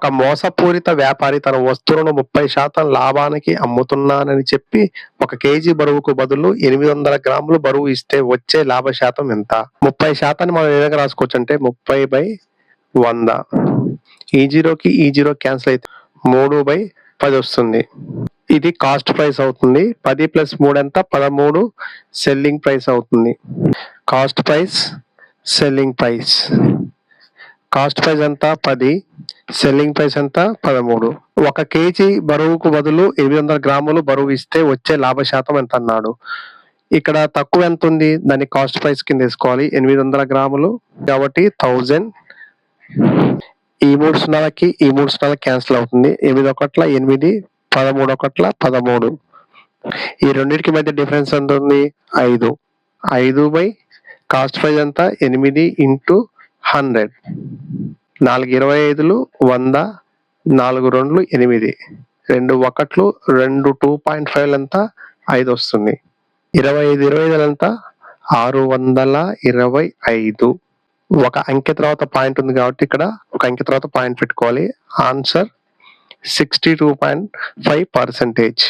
ఒక మోసపూరిత వ్యాపారి తన వస్తువులను 30% లాభానికి అమ్ముతున్నానని చెప్పి 1 కేజీ బరువుకు బదులు 800 గ్రాములు బరువు ఇస్తే వచ్చే లాభ శాతం ఎంత? 30% మనం ఏ విధంగా రాసుకోవచ్చంటే 30/100. ఈ జీరోకి ఈ జీరో క్యాన్సిల్ అయితే 3/10 వస్తుంది. ఇది కాస్ట్ ప్రైస్ అవుతుంది. 10 + 3 ఎంత? 13 సెల్లింగ్ ప్రైస్ అవుతుంది. Cost price, selling price. Cost price ఎంత? 10. సెల్లింగ్ ప్రైస్ ఎంత? 13. 1 కేజీ బరువుకు బదులు 800 గ్రాములు బరువు ఇస్తే వచ్చే లాభ శాతం ఎంత అన్నాడు. ఇక్కడ తక్కువ ఎంత ఉంది? దాన్ని కాస్ట్ ప్రైస్ కింద తీసుకోవాలి. 800 గ్రాములు కాబట్టి 1000. ఈ 3 సున్నాలకి ఈ 3 సున్నాలకి క్యాన్సిల్ అవుతుంది. 8 ఒకట్ల 8, 13 ఒకట్ల 13. ఈ రెండింటికి మధ్య డిఫరెన్స్ ఎంత ఉంది? 5. 5 కాస్ట్ ప్రైస్ ఎంత? 8 × 100. 4 25లు 100, 4 2లు 8, 2 1లు 2 2.5 ఎంత? 5 వస్తుంది. 25 25 ఎంత? 625. ఒక అంకె తర్వాత పాయింట్ ఉంది కాబట్టి ఇక్కడ ఒక అంకె తర్వాత పాయింట్ పెట్టుకోవాలి. ఆన్సర్ 62.5%.